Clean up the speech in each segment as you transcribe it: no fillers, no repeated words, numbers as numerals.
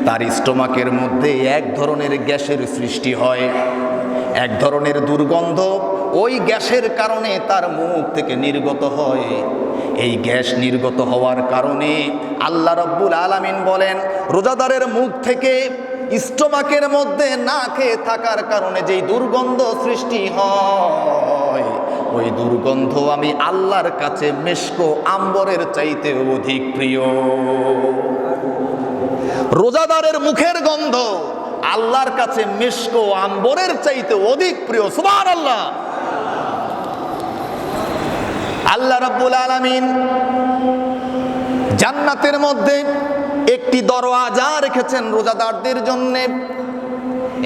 তার স্টোমাকের মধ্যে এক ধরনের গ্যাসের সৃষ্টি হয়, এক ধরনের দুর্গন্ধ ওই গ্যাসের কারণে তার মুখ থেকে নির্গত হয়। এই গ্যাস নির্গত হওয়ার কারণে আল্লাহ রাব্বুল আলামিন বলেন, রোজাদারের মুখ থেকে স্টোমাকের মধ্যে না খেয়ে থাকার কারণে যেই দুর্গন্ধ সৃষ্টি হয়, ওই দুর্গন্ধ আমি আল্লাহর কাছে মিশক আম্বরের চাইতে অধিক প্রিয়। রোজাদারের মুখের গন্ধ আল্লাহর কাছে মিশক আম্বরের চাইতে অধিক প্রিয়। সুবহানাল্লাহ। আল্লাহ রাব্বুল আলামিন জান্নাতের মধ্যে একটি দরওয়াজা রেখেছেন রোজাদারদের জন্য।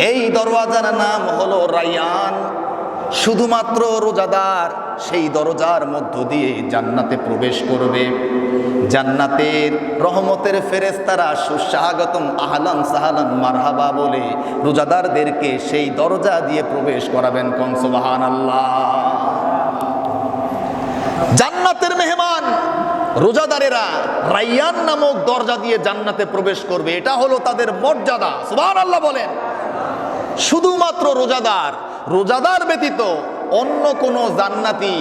এই দরওয়াজার নাম হলো রায়্যান। শুধুমাত্র রোজাদার সেই দরজার মধ্য দিয়ে জান্নাতে প্রবেশ করবে। জান্নাতের রহমতের ফেরেশতারা সুস্বাগতম আহলান সাহলান মারহাবা বলে রোজাদারদেরকে সেই দরজা দিয়ে প্রবেশ করাবেন। কোন সুবহানাল্লাহ। জান্নাতের মেহমান রোজাদারেরা রায়্যান নামক দরজা দিয়ে জান্নাতে প্রবেশ করবে। এটা হলো তাদের মর্যাদা। সুবহানাল্লাহ বলেন। শুধুমাত্র রোজাদার ব্যতীত অন্য কোনো জান্নাতি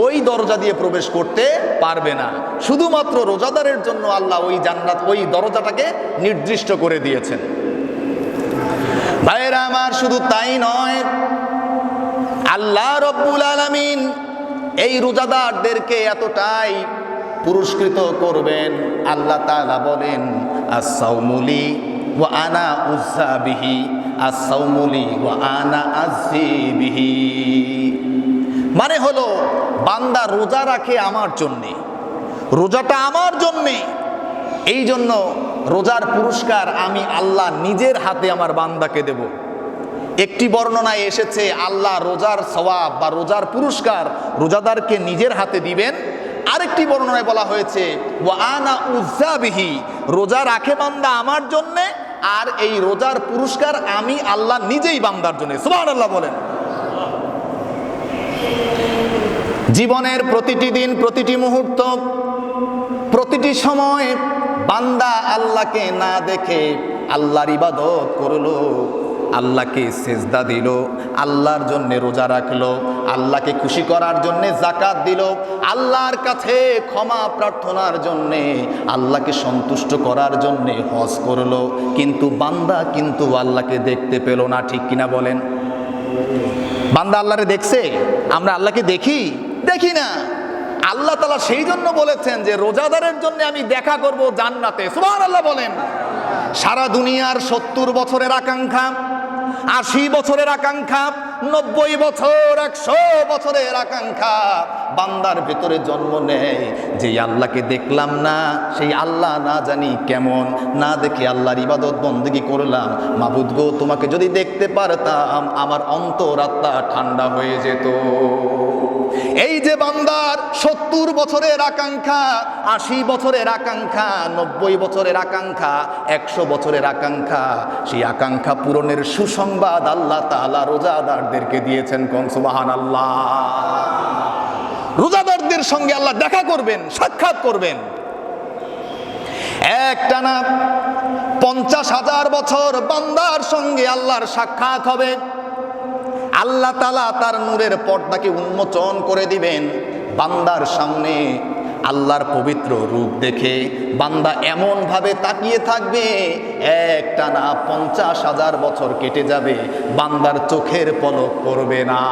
ওই দরজা দিয়ে প্রবেশ করতে পারবে না। শুধুমাত্র রোজাদারের জন্য আল্লাহ ওই দরজাটাকে নির্দিষ্ট করে দিয়েছেন। ভাইরা আমার, শুধু তাই নয়, আল্লাহ রাব্বুল আলামিন এই রোজাদারদেরকে এতটাই পুরস্কৃত করবেন। আল্লাহ তাআলা বলেন, আস-সাওমুলি ওয়া আনা উযা বিহি, আস-সাওমুলি ওয়া আনা আযি বিহি। মানে হলো, বান্দা রোজা রাখে আমার জন্যে, রোজাটা আমার জন্যে, এই জন্য রোজার পুরস্কার আমি আল্লাহ নিজের হাতে আমার বান্দাকে দেব। একটি বর্ণনায় এসেছে আল্লাহ রোজার সওয়াব বা রোজার পুরস্কার রোজাদারকে নিজের হাতে দিবেন। আরেকটি বর্ণনায় বলা হয়েছে ওয়া আনা উযা বিহি, রোজা রাখে বান্দা আমার জন্যে, আর এই রোজার পুরস্কার আমি আল্লাহ নিজেই বান্দার জন্য। সুবহানাল্লাহ বলেন। জীবনের প্রতিটি দিন, প্রতিটি মুহূর্ত, প্রতিটি সময় বান্দা আল্লাহকে না দেখে আল্লাহর ইবাদত করলো, আল্লাহকে সেজদা দিল, আল্লাহর জন্য রোজা রাখলো, আল্লাহকে খুশি করার জন্য যাকাত দিল, আল্লাহর কাছে ক্ষমা প্রার্থনার জন্য, আল্লাহকে সন্তুষ্ট করার জন্য হজ করলো, কিন্তু বান্দা কিন্তু আল্লাহকে দেখতে পেল না। ঠিক কিনা বলেন? বান্দা আল্লাহরে দেখছে? আমরা আল্লাহকে দেখি না। আল্লাহ তাআলা সেই জন্য বলেছেন যে রোজাদারের জন্য আমি দেখা করব জান্নাতে। সুবহানাল্লাহ বলেন। সারা দুনিয়ার 70 বছরের আকাঙ্ক্ষা, 80 বছরের আকাঙ্ক্ষা, 90 বছর, 100 বছরের আকাঙ্ক্ষা বান্দার ভেতরে জন্ম নেয় যে আল্লাহকে দেখলাম না, সেই আল্লাহ না জানি কেমন, না দেখে আল্লাহর ইবাদত বন্দেগী করলাম। মাবুদ গো, তোমাকে যদি দেখতে পারতাম আমার অন্তরাত্মা ঠান্ডা হয়ে যেত। এই যে বান্দার 70 বছরের আকাঙ্ক্ষা, 80 বছরের আকাঙ্ক্ষা, 90 বছরের আকাঙ্ক্ষা, 100 বছরের আকাঙ্ক্ষা, সেই আকাঙ্ক্ষা পূরণের সুসংবাদ আল্লাহ তাআলা রোজাদারদেরকে দিয়েছেন। কোন সুবহানাল্লাহ। রোজাদারদের সঙ্গে আল্লাহ দেখা করবেন, সাক্ষাৎ করবেন। একটানা 50,000 বছর বান্দার সঙ্গে আল্লাহর সাক্ষাৎ হবে। আল্লাহ তাআলা তার নূরের পর্দাকে উন্মোচন করে দিবেন। বান্দার সামনে আল্লাহর পবিত্র রূপ দেখে বান্দা এমন ভাবে তাকিয়ে থাকবে, একটানা 50,000 বছর কেটে যাবে, বান্দার চোখের পলক পড়বে না।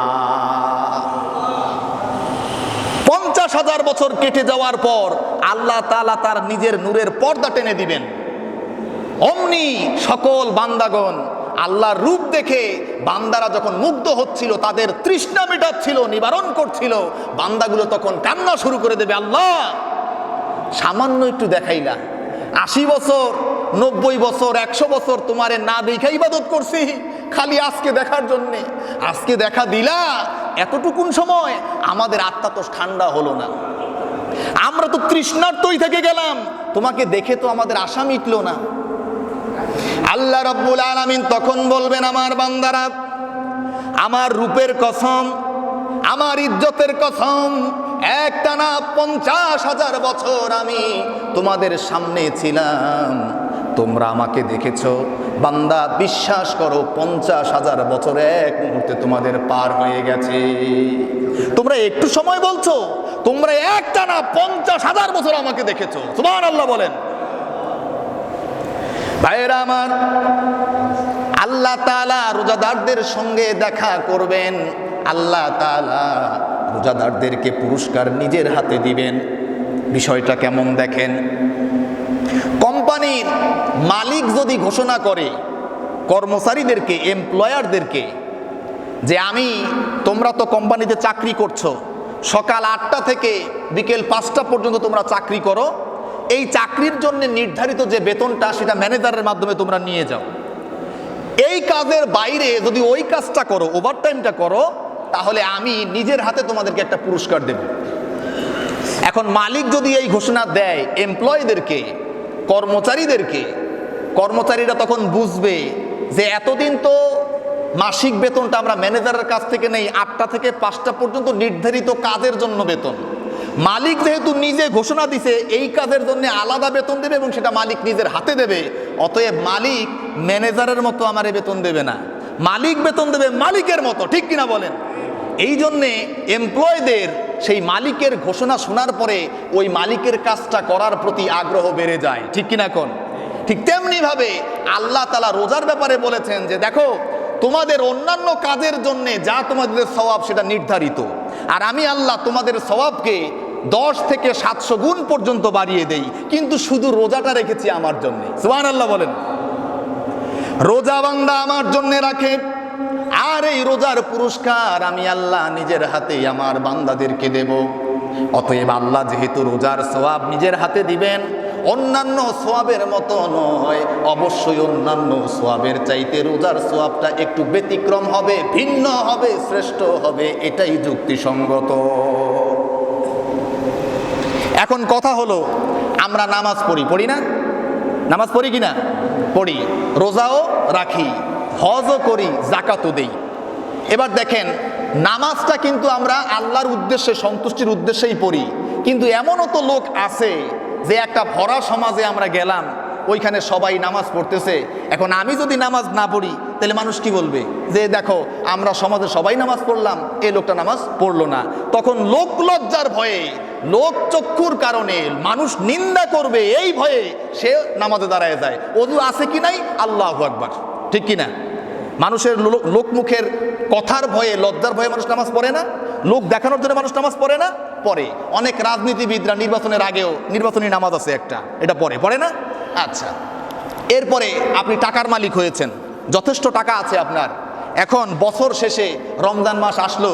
50,000 বছর কেটে যাওয়ার পর আল্লাহ তাআলা তার নিজের নূরের পর্দা টেনে দিবেন। অমনি সকল বান্দাগণ আল্লাহর রূপ দেখে বান্দারা যখন মুগ্ধ হচ্ছিল, তাদের তৃষ্ণা মেটাচ্ছিল, নিবারণ করছিল, বান্দাগুলো তখন কান্না শুরু করে দেবে, আল্লাহ সামান্য একটু দেখাইলা, 80 বছর, 90 বছর, 100 বছর তোমারে না দেখে ইবাদত করছি, খালি আজকে দেখার জন্যে, আজকে দেখা দিলা, এতটুকুন সময় আমাদের আত্মা তো ঠান্ডা হলো না, আমরা তো তৃষ্ণার্তই থেকে গেলাম, তোমাকে দেখে তো আমাদের আশা মিটলো না। আল্লাহ রাব্বুল আলামিন তখন বলবেন, আমার বান্দারা, আমার রূপের কসম, আমার ইজ্জতের কসম, একটানা 50,000 বছর আমি তোমাদের সামনে ছিলাম, তোমরা আমাকে দেখেছো। বান্দা বিশ্বাস করো, 50,000 বছর এক মুহূর্তে তোমাদের পার হয়ে গেছে। তোমরা একটু সময় বলছো, তোমরা একটানা 50,000 বছর আমাকে দেখেছো। সুবহানাল্লাহ বলেন। ভাইয়েরা আমার, আল্লাহ তাআলা রোজাদারদের সঙ্গে দেখা করবেন। আল্লাহ তাআলা রোজাদারদেরকে পুরস্কার নিজের হাতে দিবেন। বিষয়টা কেমন দেখেন, কোম্পানির মালিক যদি ঘোষণা করে কর্মচারীদেরকে, এমপ্লয়ারদেরকে, যে তোমরা তো কোম্পানিতে চাকরি করছো, সকাল 8টা থেকে বিকেল 5টা পর্যন্ত তোমরা চাকরি করো, এই চাকরির জন্য নির্ধারিত যে বেতনটা সেটা ম্যানেজারের মাধ্যমে তোমরা নিয়ে যাও। এই কাজের বাইরে যদি ওই কাজটা করো, ওভারটাইমটা করো, তাহলে আমি নিজের হাতে তোমাদেরকে একটা পুরস্কার দেব। এখন মালিক যদি এই ঘোষণা দেয় এমপ্লয়ীদেরকে, কর্মচারীদেরকে, কর্মচারীরা তখন বুঝবে যে এতদিন তো মাসিক বেতনটা আমরা ম্যানেজারের কাছ থেকে নেই, 8টা থেকে 5টা পর্যন্ত নির্ধারিত কাজের জন্য বেতন। মালিক যেহেতু নিজে ঘোষণা দিছে এই কাজের জন্য আলাদা বেতন দেবে এবং সেটা মালিক নিজের হাতে দেবে, অতএব মালিক ম্যানেজারের মতো আমারে বেতন দেবে না, মালিক বেতন দেবে মালিকের মতো। ঠিক কিনা বলেন? এই জন্যে এমপ্লয়ীদের সেই মালিকের ঘোষণা শোনার পরে ওই মালিকের কাজটা করার প্রতি আগ্রহ বেড়ে যায়। ঠিক কিনা কোন? ঠিক তেমনি ভাবে আল্লাহ তাআলা রোজার ব্যাপারে বলেছেন যে দেখো, তোমাদের অন্যান্য কাজের জন্য যা তোমাদের সওয়াব সেটা নির্ধারিত, আর আমি আল্লাহ তোমাদের সওয়াবকে 10 থেকে 700 গুণ পর্যন্ত বাড়িয়ে দেই, কিন্তু শুধু রোজাটা রেখেছি আমার জন্য। সুবহানাল্লাহ বলেন। রোজা বান্দা আমার জন্য রাখে, আর এই রোজার পুরস্কার আমি আল্লাহ নিজের হাতে আমার বান্দাদেরকে দেব। অতএব আল্লাহ যেহেতু রোজার সওয়াব নিজের হাতে দিবেন, অন্যান্য সওয়াবের মতো নয়, অবশ্যই অন্যান্য সওয়াবের চাইতে রোজার সওয়াবটা একটু ব্যতিক্রম হবে, ভিন্ন হবে, শ্রেষ্ঠ হবে, এটাই যুক্তিসঙ্গত। এখন কথা হলো, আমরা নামাজ পড়ি না? নামাজ পড়ি কিনা? পড়ি। রোজাও রাখি, হজও করি, জাকাতও দেই। এবার দেখেন, নামাজটা কিন্তু আমরা আল্লাহর উদ্দেশ্যে, সন্তুষ্টির উদ্দেশ্যেই পড়ি, কিন্তু এমনও তো লোক আছে যে একটা ভরা সমাজে আমরা গেলাম, ওইখানে সবাই নামাজ পড়তেছে। এখন আমি যদি নামাজ না পড়ি তাহলে মানুষ কি বলবে? যে দেখো, আমরা সমাজে সবাই নামাজ পড়লাম, এই লোকটা নামাজ পড়লো না। তখন লোক লজ্জার ভয়ে, লোক চক্ষুর কারণে, মানুষ নিন্দা করবে এই ভয়ে সে নামাজে দাঁড়ায় যায়। ওযু আছে কি নাই, আল্লাহু আকবার। ঠিক কিনা? মানুষের লোকমুখের কথার ভয়ে, লজ্জার ভয়ে মানুষ নামাজ পড়ে না? লোক দেখানোর জন্য মানুষ নামাজ পড়ে না? পড়ে। অনেক রাজনীতিবিদরা নির্বাচনের আগেও নির্বাচনী নামাজ আছে একটা, এটা পড়ে না? আচ্ছা, এরপরে আপনি টাকার মালিক হয়েছেন, যথেষ্ট টাকা আছে আপনার। এখন বছর শেষে রমজান মাস আসলো,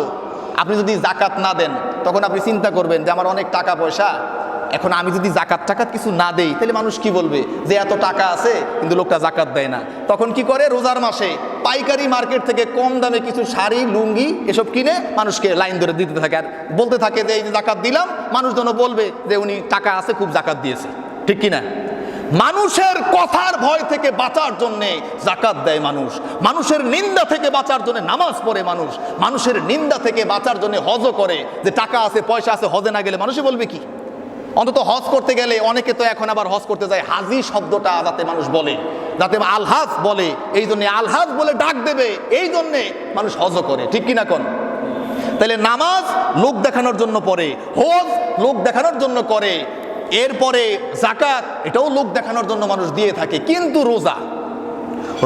আপনি যদি জাকাত না দেন, তখন আপনি চিন্তা করবেন যে আমার অনেক টাকা পয়সা, এখন আমি যদি জাকাত কিছু না দেই তাহলে মানুষ কি বলবে? যে এত টাকা আছে কিন্তু লোকটা জাকাত দেয় না। তখন কি করে? রোজার মাসে পাইকারি মার্কেট থেকে কম দামে কিছু শাড়ি, লুঙ্গি এসব কিনে মানুষকে লাইন ধরে দিতে থাকে, আর বলতে থাকে যে এই যে জাকাত দিলাম, মানুষ যেন বলবে যে উনি টাকা আছে, খুব জাকাত দিয়েছে। ঠিক কিনা? মানুষের কথার ভয় থেকে বাঁচার জন্যে জাকাত দেয় মানুষ, মানুষের নিন্দা থেকে বাঁচার জন্য নামাজ পড়ে মানুষ, মানুষের নিন্দা থেকে বাঁচার জন্য হজও করে। যে টাকা আছে, পয়সা আছে, হজে না গেলে মানুষই বলবে কি? অন্তত হজ করতে গেলে অনেকে তো এখন আবার হজ করতে যায়, হাজি শব্দটা যাতে মানুষ বলে, যাতে আলহাজ বলে, এই জন্য আলহাজ বলে ডাক দেবে, এই জন্যে মানুষ হজও করে। ঠিক কিনা কোন? তাহলে নামাজ লোক দেখানোর জন্য পড়ে, হজ লোক দেখানোর জন্য করে, এরপরে জাকাত এটাও লোক দেখানোর জন্য মানুষ দিয়ে থাকে। কিন্তু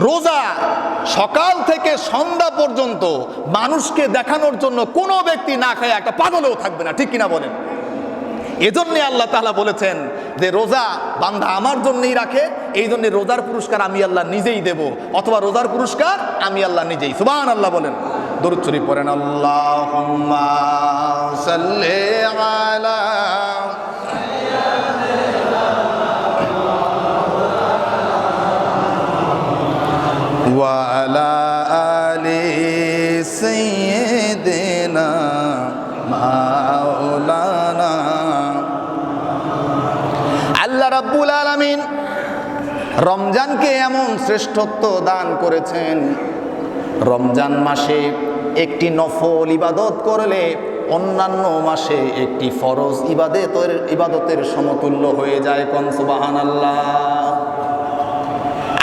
রোজা সকাল থেকে সন্ধ্যা পর্যন্ত মানুষকে দেখানোর জন্য কোনো ব্যক্তি না খায় একটা পাগলেও থাকবে না। ঠিক কিনা বলেন? এজন্যে আল্লাহ তাআলা বলেছেন যে রোজা বান্দা আমার জন্যই রাখে, এই জন্য রোজার পুরস্কার আমি আল্লাহ নিজেই দেব, অথবা রোজার পুরস্কার আমি আল্লাহ নিজেই। সুবহানাল্লাহ বলেন। দরুদ শরীফ পড়েন। আল্লাহুম্মা সাল্লি আলা ওয়া আলা আলি সাইয়্যিদিনা মাওলানা। আল্লাহ রাব্বুল আলামিন রমজানকে এমন শ্রেষ্ঠত্ব দান করেছেন, রমজান মাসে একটি নফল ইবাদত করলে অন্যান্য মাসে একটি ফরজ ইবাদতের সমতুল্য হয়ে যায়। কোন সুবহানাল্লাহ।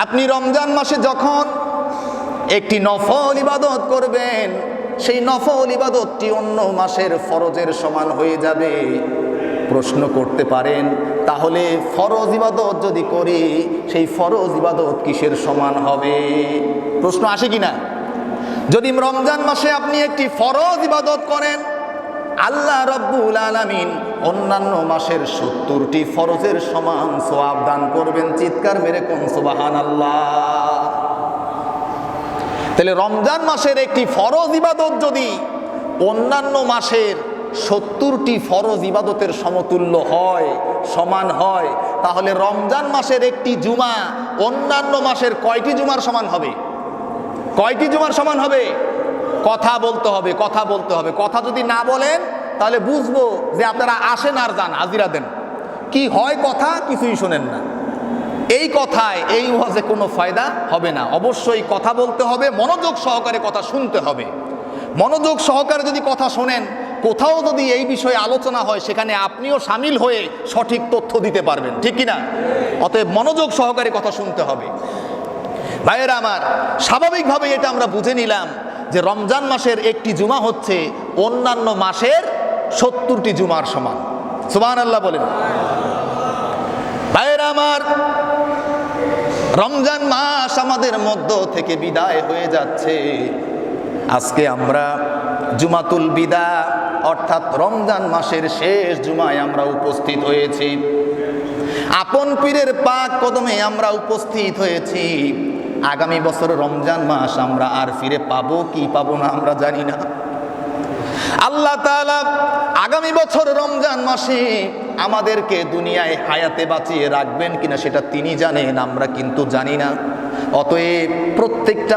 আপনি রমজান মাসে যখন একটি নফল ইবাদত করবেন, সেই নফল ইবাদতটি অন্য মাসের ফরজের সমান হয়ে যাবে। প্রশ্ন করতে পারেন, তাহলে ফরজ ইবাদত যদি করি, সেই ফরজ ইবাদত কিসের সমান হবে? প্রশ্ন আসে কিনা? যদি রমজান মাসে আপনি একটি ফরজ ইবাদত করেন, আল্লাহ রাব্বুল আলামিন অন্যান্য মাসের 70টি ফরজের সমান সওয়াব দান করবেন। চিৎকার মেরে কোন সুবহানাল্লাহ। তাহলে রমজান মাসের একটি ফরজ ইবাদত যদি অন্যান্য মাসের 70টি ফরজ ইবাদতের সমতুল্য হয়, সমান হয়, তাহলে রমজান মাসের একটি জুমা অন্যান্য মাসের কয়টি জুমার সমান হবে? কয়টি জুমার সমান হবে? কথা বলতে হবে, কথা বলতে হবে। কথা যদি না বলেন তাহলে বুঝবো যে আপনারা আসেন আর যান, হাজিরা দেন। কি হয় কথা কিছুই শোনেন না। এই কথায় এই ওয়াজে কোনো ফায়দা হবে না। অবশ্যই কথা বলতে হবে, মনোযোগ সহকারে কথা শুনতে হবে। মনোযোগ সহকারে যদি কথা শোনেন, কোথাও যদি এই বিষয়ে আলোচনা হয়, সেখানে আপনিও সামিল হয়ে সঠিক তথ্য দিতে পারবেন, ঠিক কিনা? অতএব মনোযোগ সহকারে কথা শুনতে হবে। ভাইয়েরা আমার, স্বাভাবিকভাবে এটা আমরা বুঝে নিলাম যে রমজান মাসের একটি জুমা হচ্ছে অন্যান্য মাসের 70টি জুমার সমান। সুবহানাল্লাহ বলেন। ভাইয়েরা আমার, রমজান মাস আমাদের মধ্য থেকে বিদায় হয়ে যাচ্ছে। আজকে আমরা জুমাতুল বিদা অর্থাৎ রমজান মাসের শেষ জুমায় আমরা উপস্থিত হয়েছি। আপন পীরের পাক কদমে আমরা উপস্থিত হয়েছি। আগামী বছর রমজান মাস আমরা আর ফিরে পাবো কি পাবো না আমরা জানি না। আল্লাহ তাআলা আগামী বছর রমজান মাসে আমাদেরকে দুনিয়ায় হায়াতে বাঁচিয়ে রাখবেন কিনা সেটা তিনি জানেন, আমরা কিন্তু জানি না। অতএব প্রত্যেকটা